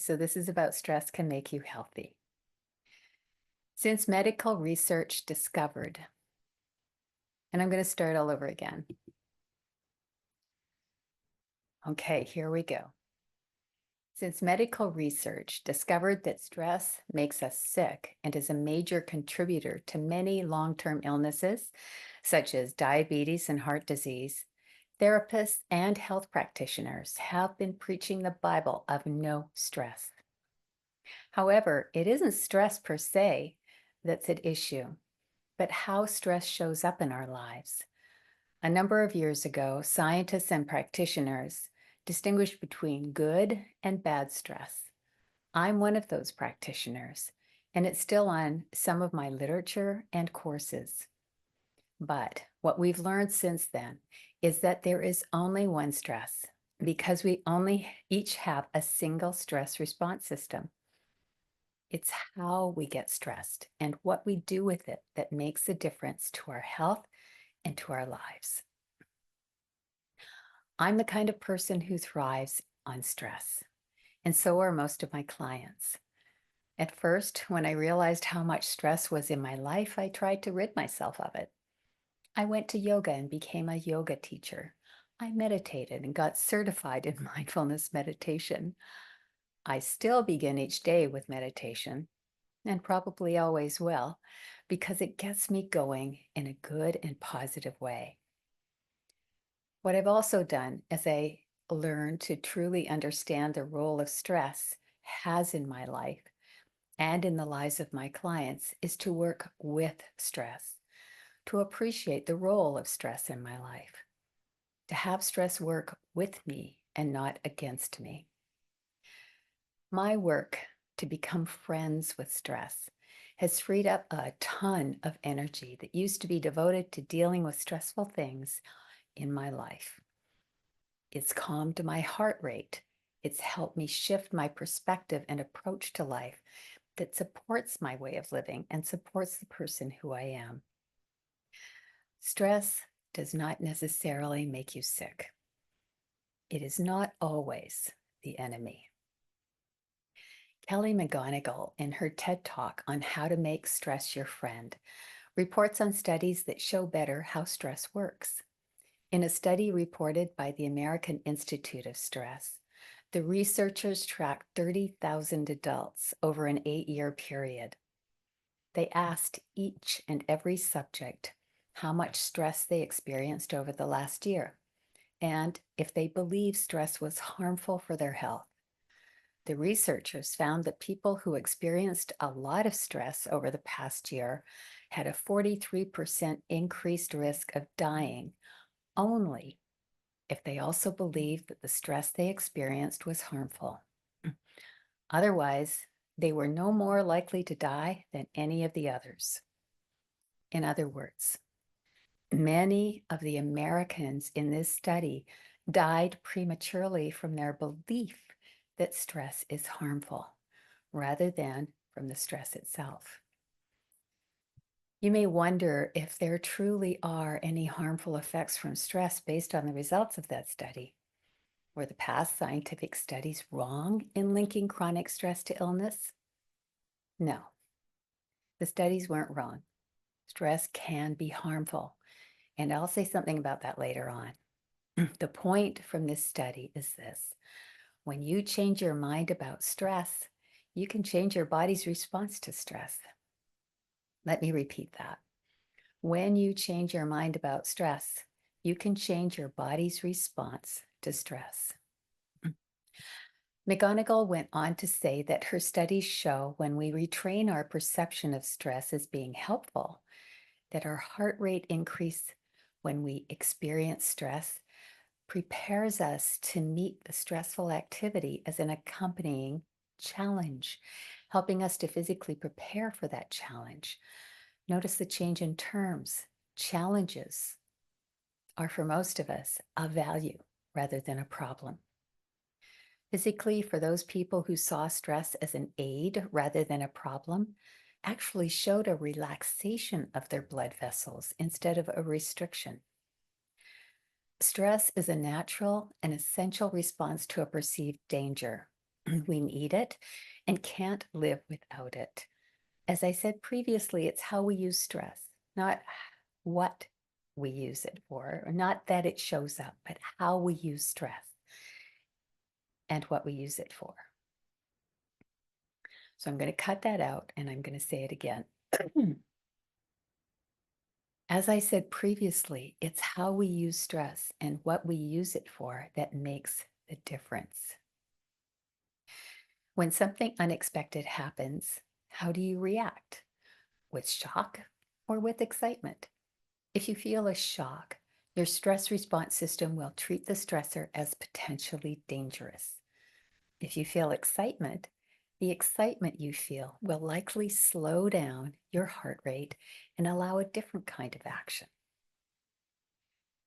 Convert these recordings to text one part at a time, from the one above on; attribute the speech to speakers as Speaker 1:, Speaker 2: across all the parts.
Speaker 1: So this is about stress can make you healthy. Since medical research discovered, and I'm going to start all over again. Okay, here we go. Since medical research discovered that stress makes us sick and is a major contributor to many long-term illnesses, such as diabetes and heart disease, therapists and health practitioners have been preaching the Bible of no stress. However, it isn't stress per se that's at issue, but how stress shows up in our lives. A number of years ago, scientists and practitioners distinguished between good and bad stress. I'm one of those practitioners, and it's still on some of my literature and courses. But what we've learned since then is that there is only one stress because we only each have a single stress response system. It's how we get stressed and what we do with it that makes a difference to our health and to our lives. I'm the kind of person who thrives on stress, and so are most of my clients. At first, when I realized how much stress was in my life, I tried to rid myself of it. I went to yoga and became a yoga teacher. I meditated and got certified in mindfulness meditation. I still begin each day with meditation, and probably always will, because it gets me going in a good and positive way. What I've also done as I learn to truly understand the role of stress has in my life and in the lives of my clients is to work with stress, to appreciate the role of stress in my life, to have stress work with me and not against me. My work to become friends with stress has freed up a ton of energy that used to be devoted to dealing with stressful things in my life. It's calmed my heart rate. It's helped me shift my perspective and approach to life that supports my way of living and supports the person who I am. Stress does not necessarily make you sick. It is not always the enemy. Kelly McGonigal, in her TED Talk on how to make stress your friend, reports on studies that show better how stress works. In a study reported by the American Institute of Stress, the researchers tracked 30,000 adults over an 8-year period. They asked each and every subject how much stress they experienced over the last year and if they believed stress was harmful for their health. The researchers found that people who experienced a lot of stress over the past year had a 43% increased risk of dying only if they also believed that the stress they experienced was harmful. Otherwise, they were no more likely to die than any of the others. In other words, many of the Americans in this study died prematurely from their belief that stress is harmful, rather than from the stress itself. You may wonder if there truly are any harmful effects from stress based on the results of that study. Were the past scientific studies wrong in linking chronic stress to illness? No, the studies weren't wrong. Stress can be harmful, and I'll say something about that later on. The point from this study is this: when you change your mind about stress, you can change your body's response to stress. Let me repeat that. When you change your mind about stress, you can change your body's response to stress. McGonigal went on to say that her studies show when we retrain our perception of stress as being helpful, that our heart rate increase when we experience stress prepares us to meet the stressful activity as an accompanying challenge, helping us to physically prepare for that challenge. Notice the change in terms. Challenges are, for most of us, a value rather than a problem. Physically, for those people who saw stress as an aid rather than a problem, actually showed a relaxation of their blood vessels instead of a restriction. Stress is a natural and essential response to a perceived danger. We need it and can't live without it. As I said previously, it's how we use stress, not what we use it for, or not that it shows up, but how we use stress and what we use it for. So I'm going to cut that out and I'm going to say it again. As I said previously, it's how we use stress and what we use it for that makes the difference. When something unexpected happens, how do you react? With shock or with excitement? If you feel a shock, your stress response system will treat the stressor as potentially dangerous. If you feel excitement, the excitement you feel will likely slow down your heart rate and allow a different kind of action.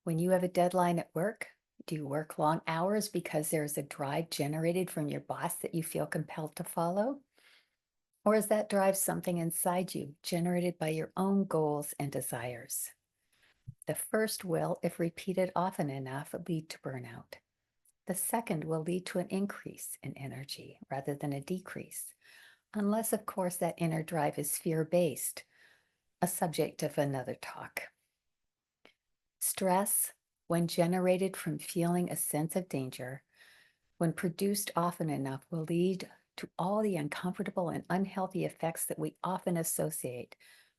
Speaker 1: When you have a deadline at work, do you work long hours because there's a drive generated from your boss that you feel compelled to follow? Or is that drive something inside you, generated by your own goals and desires? The first will, if repeated often enough, lead to burnout. The second will lead to an increase in energy rather than a decrease, unless, of course, that inner drive is fear-based, a subject of another talk. Stress, when generated from feeling a sense of danger, when produced often enough, will lead to all the uncomfortable and unhealthy effects that we often associate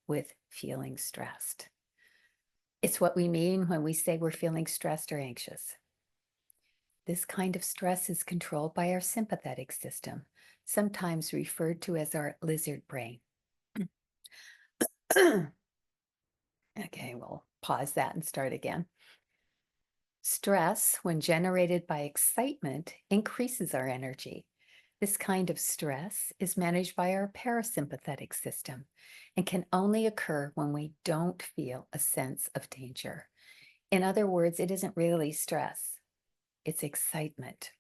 Speaker 1: with feeling stressed. It's what we mean when we say we're feeling stressed or anxious. This kind of stress is controlled by our sympathetic system, sometimes referred to as our lizard brain. Okay, we'll pause that and start again. Stress, when generated by excitement, increases our energy. This kind of stress is managed by our parasympathetic system and can only occur when we don't feel a sense of danger. In other words, it isn't really stress, it's excitement.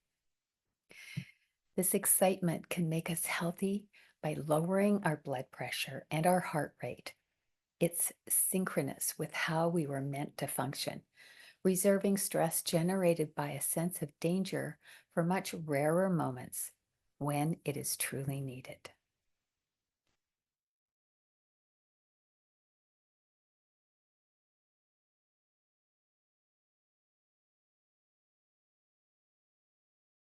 Speaker 1: This excitement can make us healthy by lowering our blood pressure and our heart rate. It's synchronous with how we were meant to function, reserving stress generated by a sense of danger for much rarer moments when it is truly needed.